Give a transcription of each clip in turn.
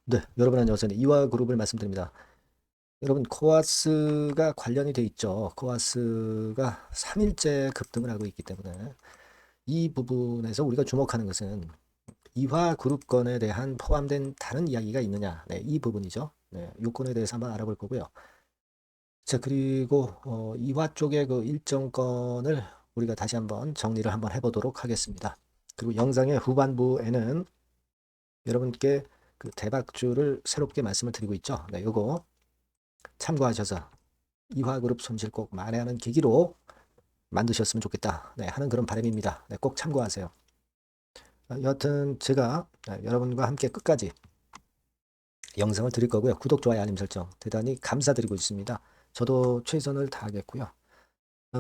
네, 여러분 안녕하세요. 이와 그룹을 말씀드립니다. 여러분, 코아스가 관련이 돼 있죠. 코아스가 3일째 급등을 하고 있기 때문에 이 부분에서 우리가 주목하는 것은 이화 그룹권에 대한 포함된 다른 이야기가 있느냐. 네, 이 부분이죠. 네, 요건에 대해서 한번 알아볼 거고요. 자, 그리고 이화 쪽의 그 일정권을 우리가 다시 한번 정리를 한번 해보도록 하겠습니다. 그리고 영상의 후반부에는 여러분께 그 대박주를 새롭게 말씀을 드리고 있죠. 네, 요거 참고하셔서 이화그룹 손실 꼭 만회하는 계기로 만드셨으면 좋겠다. 네, 하는 그런 바람입니다. 네, 꼭 참고하세요. 여하튼 제가 여러분과 함께 끝까지 영상을 드릴 거고요. 구독, 좋아요, 알림 설정 대단히 감사드리고 있습니다. 저도 최선을 다하겠고요.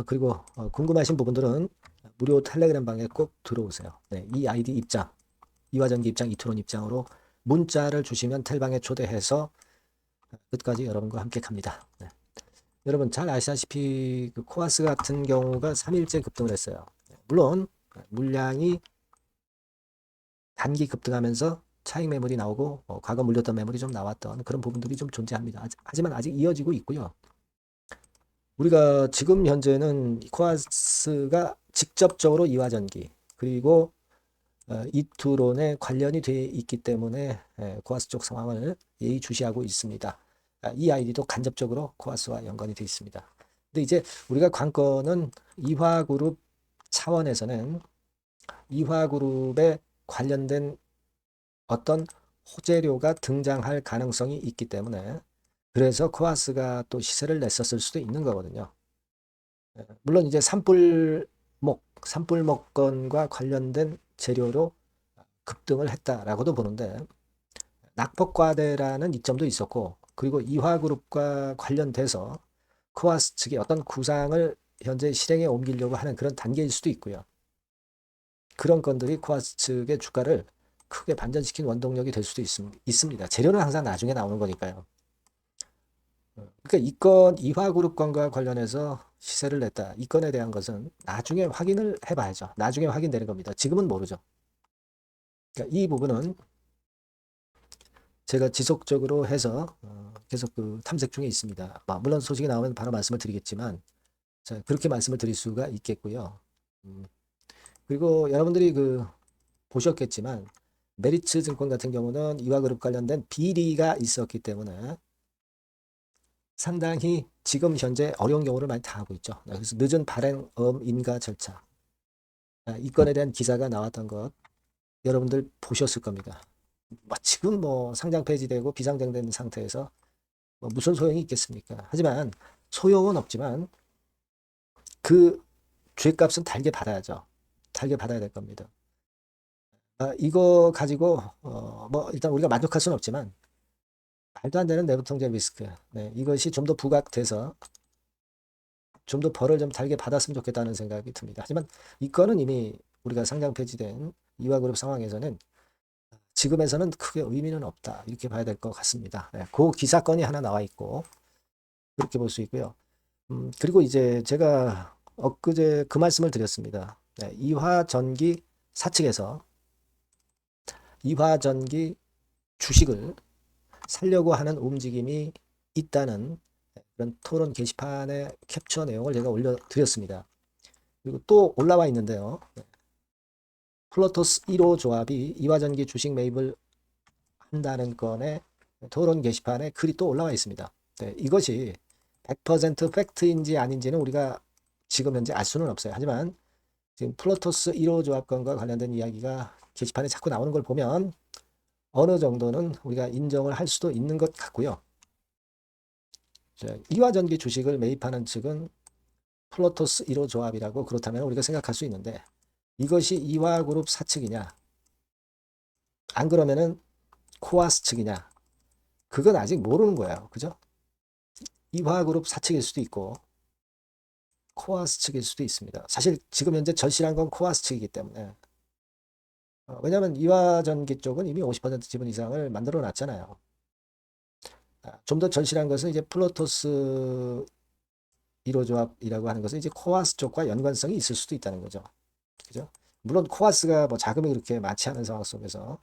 그리고 궁금하신 부분들은 무료 텔레그램 방에 꼭 들어오세요. 네, 이 아이디 입장, 이화전기 입장, 이투론 입장으로 문자를 주시면 텔방에 초대해서 끝까지 여러분과 함께 갑니다. 네. 여러분 잘 아시다시피 그 코아스 같은 경우가 3일째 급등을 했어요. 물론 물량이 단기 급등하면서 차익 매물이 나오고 과거 물렸던 매물이 좀 나왔던 그런 부분들이 좀 존재합니다. 하지만 아직 이어지고 있고요. 우리가 지금 현재는 코아스가 직접적으로 이화전기 그리고 이투론에 관련이 되어 있기 때문에 코아스 쪽 상황을 예의주시하고 있습니다. 이 아이디도 간접적으로 코아스와 연관이 되어 있습니다. 근데 이제 우리가 관건은 이화그룹 차원에서는 이화그룹에 관련된 어떤 호재료가 등장할 가능성이 있기 때문에 그래서 코아스가 또 시세를 냈었을 수도 있는 거거든요. 물론 이제 산불목건과 관련된 재료로 급등을 했다라고도 보는데 낙폭과대라는 이점도 있었고 그리고 이화그룹과 관련돼서 코아스 측의 어떤 구상을 현재 실행에 옮기려고 하는 그런 단계일 수도 있고요. 그런 건들이 코아스 측의 주가를 크게 반전시킨 원동력이 될 수도 있습니다. 재료는 항상 나중에 나오는 거니까요. 그러니까 이 건 이화그룹 건과 관련해서 시세를 냈다. 이 건에 대한 것은 나중에 확인을 해봐야죠. 나중에 확인되는 겁니다. 지금은 모르죠. 그러니까 이 부분은 제가 지속적으로 해서 계속 그 탐색 중에 있습니다. 물론 소식이 나오면 바로 말씀을 드리겠지만 자, 그렇게 말씀을 드릴 수가 있겠고요. 음, 그리고 여러분들이 그 보셨겠지만 메리츠 증권 같은 경우는 이화그룹 관련된 비리가 있었기 때문에 상당히 지금 현재 어려운 경우를 많이 당하고 있죠. 그래서 늦은 발행엄 인가 절차 이 건에 대한 기사가 나왔던 것 여러분들 보셨을 겁니다. 지금 뭐 상장 폐지되고 비상장된 상태에서 뭐 무슨 소용이 있겠습니까? 하지만 소용은 없지만 그 죄값은 달게 받아야죠. 달게 받아야 될 겁니다. 이거 가지고 뭐 일단 우리가 만족할 수는 없지만 말도 안 되는 내부 통제 리스크. 네, 이것이 좀 더 부각돼서 좀 더 벌을 좀 달게 받았으면 좋겠다는 생각이 듭니다. 하지만 이 건은 이미 우리가 상장 폐지된 이화그룹 상황에서는 지금에서는 크게 의미는 없다. 이렇게 봐야 될 것 같습니다. 네, 그 기사건이 하나 나와 있고 그렇게 볼 수 있고요. 그리고 이제 제가 엊그제 그 말씀을 드렸습니다. 네, 이화전기 사측에서 이화전기 주식을 살려고 하는 움직임이 있다는 그런 토론 게시판의 캡처 내용을 제가 올려드렸습니다. 그리고 또 올라와 있는데요. 플로토스 1호 조합이 이화전기 주식 매입을 한다는 건에 토론 게시판에 글이 또 올라와 있습니다. 네, 이것이 100% 팩트인지 아닌지는 우리가 지금 현재 알 수는 없어요. 하지만 지금 플로토스 1호 조합건과 관련된 이야기가 게시판에 자꾸 나오는 걸 보면 어느 정도는 우리가 인정을 할 수도 있는 것 같고요. 이화전기 주식을 매입하는 측은 플로토스 1호 조합이라고 그렇다면 우리가 생각할 수 있는데 이것이 이화그룹 사측이냐 안 그러면은 코아스 측이냐 그건 아직 모르는 거예요. 그죠? 이화그룹 사측일 수도 있고 코아스 측일 수도 있습니다. 사실 지금 현재 절실한 건 코아스 측이기 때문에 왜냐하면 이화전기 쪽은 이미 50% 지분 이상을 만들어 놨잖아요. 좀 더 절실한 것은 이제 플로토스 1호 조합이라고 하는 것은 이제 코아스 쪽과 연관성이 있을 수도 있다는 거죠. 그죠? 물론 코아스가 뭐 자금이 그렇게 많지 않은 상황 속에서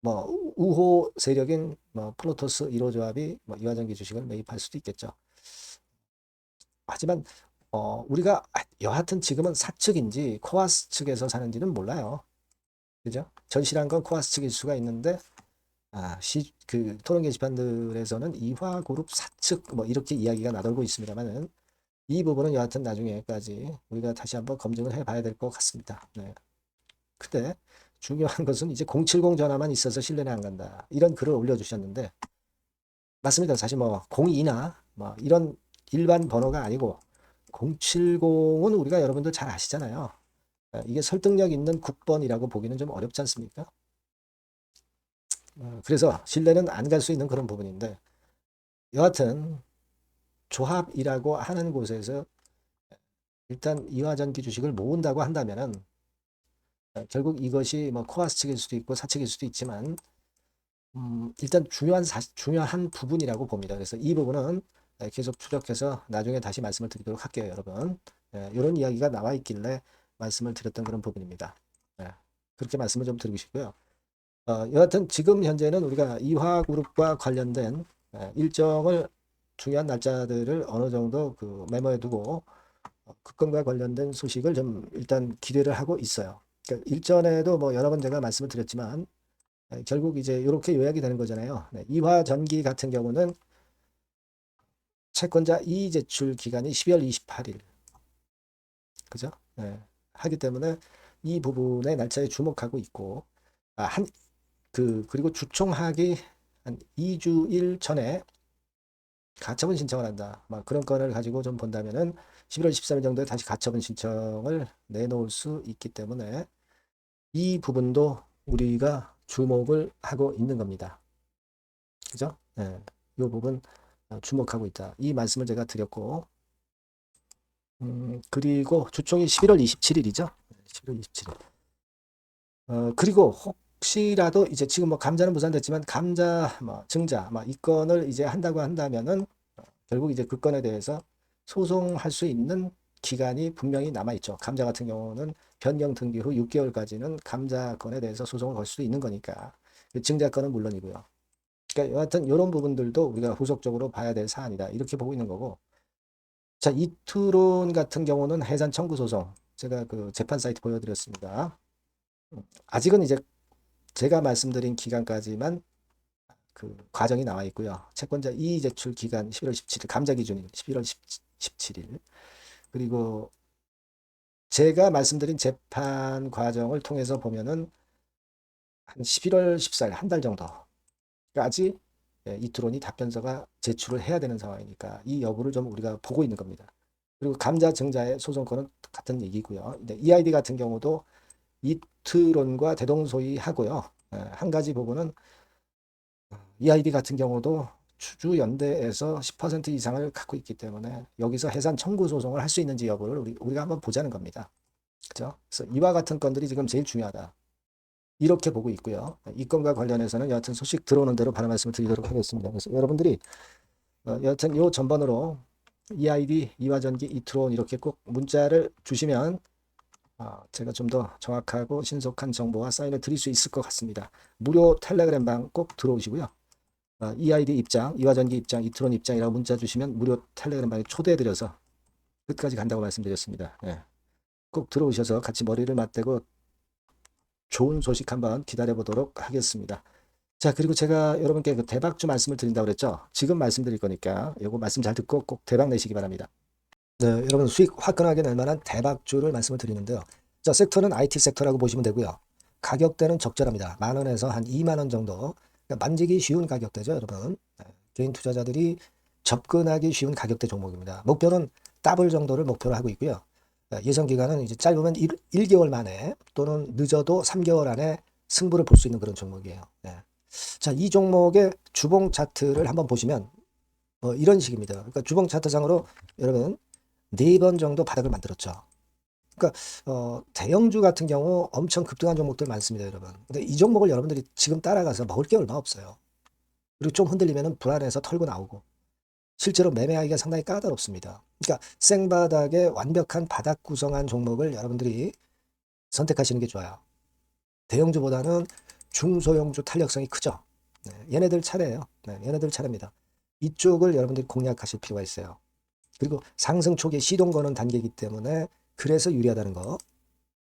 뭐 우호 세력인 뭐 플로토스 1호 조합이 뭐 이화전기 주식을 매입할 수도 있겠죠. 하지만 우리가 여하튼 지금은 사측인지 코아스 측에서 사는지는 몰라요. 그죠? 절실한 건 코아스 측일 수가 있는데 그 토론 게시판들에서는 이화그룹 사측 뭐 이렇게 이야기가 나돌고 있습니다만은 이 부분은 여하튼 나중에까지 우리가 다시 한번 검증을 해봐야 될 것 같습니다. 네. 근데 중요한 것은 이제 070 전화만 있어서 신뢰는 안 간다. 이런 글을 올려주셨는데 맞습니다. 사실 뭐 02나 뭐 이런 일반 번호가 아니고 070은 우리가 여러분들 잘 아시잖아요. 이게 설득력 있는 국번이라고 보기는 좀 어렵지 않습니까? 그래서 신뢰는 안 갈 수 있는 그런 부분인데 여하튼 조합이라고 하는 곳에서 일단 이화전기 주식을 모은다고 한다면은 결국 이것이 뭐 코아스 측일 수도 있고 사측일 수도 있지만 일단 중요한 부분이라고 봅니다. 그래서 이 부분은 계속 추적해서 나중에 다시 말씀을 드리도록 할게요, 여러분. 이런 이야기가 나와 있길래 말씀을 드렸던 그런 부분입니다. 그렇게 말씀을 좀 드리고 싶고요. 여하튼 지금 현재는 우리가 이화그룹과 관련된 일정을 중요한 날짜들을 어느 정도 그 메모해 두고 그건과 관련된 소식을 좀 일단 기대를 하고 있어요. 그러니까 일전에도 뭐 여러 번 제가 말씀을 드렸지만 결국 이제 이렇게 요약이 되는 거잖아요. 이화전기 같은 경우는 채권자 이의 제출 기간이 12월 28일. 그죠? 하기 때문에 이 부분의 날짜에 주목하고 있고 그리고 주총하기 한 2주일 전에 가처분 신청을 한다. 막 그런 건을 가지고 좀 본다면은 11월 13일 정도에 다시 가처분 신청을 내놓을 수 있기 때문에 이 부분도 우리가 주목을 하고 있는 겁니다. 그죠? 이 부분 주목하고 있다. 이 말씀을 제가 드렸고, 그리고 주총이 11월 27일이죠. 11월 27일. 그리고 혹시라도 이제 지금 뭐 감자는 무산됐지만 감자 뭐 증자 뭐 이 건을 이제 한다고 한다면은 결국 이제 그 건에 대해서 소송할 수 있는 기간이 분명히 남아있죠. 감자 같은 경우는 변경 등기 후 6개월까지는 감자 건에 대해서 소송을 걸 수도 있는 거니까. 증자 건은 물론이고요. 그러니까 여하튼 이런 부분들도 우리가 후속적으로 봐야 될 사안이다. 이렇게 보고 있는 거고. 자, 이투론 같은 경우는 해산 청구 소송. 제가 그 재판 사이트 보여드렸습니다. 아직은 이제 제가 말씀드린 기간까지만 그 과정이 나와 있고요. 채권자 이의 제출 기간 11월 17일, 감자 기준일 11월 17일. 그리고 제가 말씀드린 재판 과정을 통해서 보면은 한 11월 14일, 한 달 정도까지 이투론이 답변서가 제출을 해야 되는 상황이니까 이 여부를 좀 우리가 보고 있는 겁니다. 그리고 감자 증자의 소송권은 같은 얘기고요. EID 같은 경우도 이투론과 대동소이하고요. 한 가지 부분은 EID 같은 경우도 주주연대에서 10% 이상을 갖고 있기 때문에 여기서 해산 청구 소송을 할 수 있는지 여부를 우리가 한번 보자는 겁니다. 그죠? 그래서 이와 같은 건들이 지금 제일 중요하다. 이렇게 보고 있고요. 이 건과 관련해서는 여하튼 소식 들어오는 대로 바로 말씀을 드리도록 하겠습니다. 그래서 여러분들이 여하튼 요 전번으로 EID, 이화전기, 이트론 이렇게 꼭 문자를 주시면 제가 좀 더 정확하고 신속한 정보와 사인을 드릴 수 있을 것 같습니다. 무료 텔레그램방 꼭 들어오시고요. EID 입장, 이화전기 입장, 이트론 입장이라고 문자 주시면 무료 텔레그램방에 초대해드려서 끝까지 간다고 말씀드렸습니다. 꼭 들어오셔서 같이 머리를 맞대고 좋은 소식 한번 기다려보도록 하겠습니다. 자, 그리고 제가 여러분께 그 대박주 말씀을 드린다고 그랬죠? 지금 말씀드릴 거니까 이거 말씀 잘 듣고 꼭 대박 내시기 바랍니다. 네, 여러분 수익 화끈하게 낼 만한 대박주를 말씀을 드리는데요. 자, 섹터는 IT 섹터라고 보시면 되고요. 가격대는 적절합니다. 10,000원에서 한 20,000원 정도. 그러니까 만지기 쉬운 가격대죠, 여러분. 개인 투자자들이 접근하기 쉬운 가격대 종목입니다. 목표는 더블 정도를 목표로 하고 있고요. 예상 기간은 이제 짧으면 1개월 만에 또는 늦어도 3개월 안에 승부를 볼 수 있는 그런 종목이에요. 자, 이 종목의 주봉 차트를 한번 보시면 이런 식입니다. 그러니까 주봉 차트상으로 여러분 4번 정도 바닥을 만들었죠. 그러니까 대형주 같은 경우 엄청 급등한 종목들 많습니다, 여러분. 근데 이 종목을 여러분들이 지금 따라가서 먹을 게 얼마 없어요. 그리고 좀 흔들리면 불안해서 털고 나오고 실제로 매매하기가 상당히 까다롭습니다. 그러니까 생바닥에 완벽한 바닥 구성한 종목을 여러분들이 선택하시는 게 좋아요. 대형주보다는 중소형주 탄력성이 크죠. 네, 얘네들 차례예요. 네, 얘네들 차례입니다. 이쪽을 여러분들이 공략하실 필요가 있어요. 그리고 상승 초기에 시동 거는 단계이기 때문에 그래서 유리하다는 거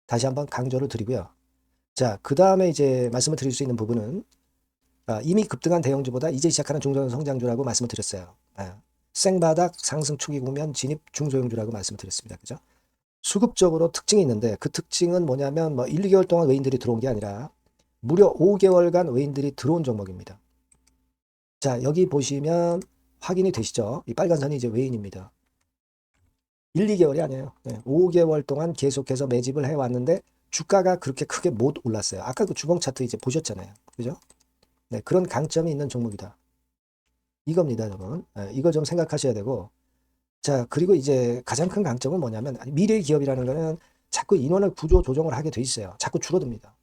다시 한번 강조를 드리고요. 자, 그 다음에 이제 말씀을 드릴 수 있는 부분은 이미 급등한 대형주보다 이제 시작하는 중소형 성장주라고 말씀을 드렸어요. 생바닥 상승 초기 국면 진입 중소형주라고 말씀을 드렸습니다. 그죠? 수급적으로 특징이 있는데 그 특징은 뭐냐면 뭐 1, 2개월 동안 외인들이 들어온 게 아니라 무려 5개월간 외인들이 들어온 종목입니다. 자, 여기 보시면 확인이 되시죠? 이 빨간 선이 이제 외인입니다. 1, 2개월이 아니에요. 네, 5개월 동안 계속해서 매집을 해왔는데 주가가 그렇게 크게 못 올랐어요. 아까 그 주봉 차트 이제 보셨잖아요. 그죠? 네, 그런 강점이 있는 종목이다. 이겁니다, 여러분. 네, 이거 좀 생각하셔야 되고. 자, 그리고 이제 가장 큰 강점은 뭐냐면 미래 기업이라는 거는 자꾸 인원을 구조 조정을 하게 돼 있어요. 자꾸 줄어듭니다.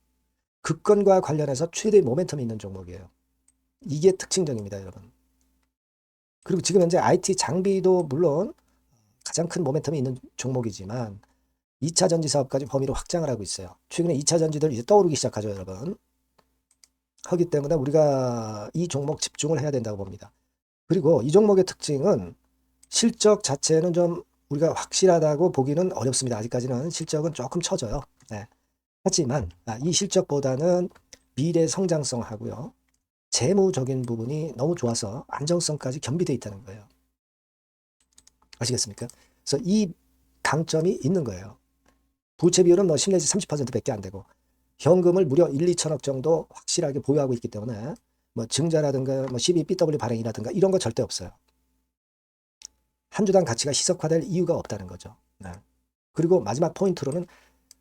급권과 관련해서 최대 모멘텀이 있는 종목이에요. 이게 특징적입니다, 여러분. 그리고 지금 현재 IT 장비도 물론 가장 큰 모멘텀이 있는 종목이지만 2차 전지 사업까지 범위로 확장을 하고 있어요. 최근에 2차 전지들 이제 떠오르기 시작하죠, 여러분. 하기 때문에 우리가 이 종목 집중을 해야 된다고 봅니다. 그리고 이 종목의 특징은 실적 자체는 좀 우리가 확실하다고 보기는 어렵습니다. 아직까지는 실적은 조금 처져요. 네. 하지만 이 실적보다는 미래 성장성하고요. 재무적인 부분이 너무 좋아서 안정성까지 겸비되어 있다는 거예요. 아시겠습니까? 그래서 이 강점이 있는 거예요. 부채 비율은 뭐 10 내지 30%밖에 안 되고 현금을 무려 1, 2천억 정도 확실하게 보유하고 있기 때문에 뭐 증자라든가 뭐 12BW 발행이라든가 이런 거 절대 없어요. 한 주당 가치가 희석화될 이유가 없다는 거죠. 네. 그리고 마지막 포인트로는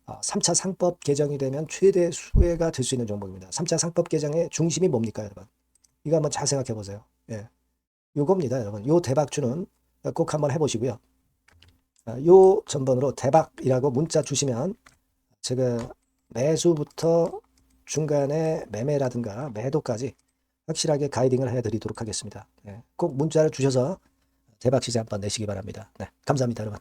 3차 상법 개정이 되면 최대 수혜가 될 수 있는 종목입니다. 3차 상법 개정의 중심이 뭡니까, 여러분? 이거 한번 잘 생각해 보세요. 예. 요겁니다, 여러분. 요 대박주는 꼭 한번 해보시고요. 요 전번으로 대박이라고 문자 주시면 제가 매수부터 중간에 매매라든가 매도까지 확실하게 가이딩을 해드리도록 하겠습니다. 꼭 문자를 주셔서 대박 시세 한번 내시기 바랍니다. 네, 감사합니다, 여러분.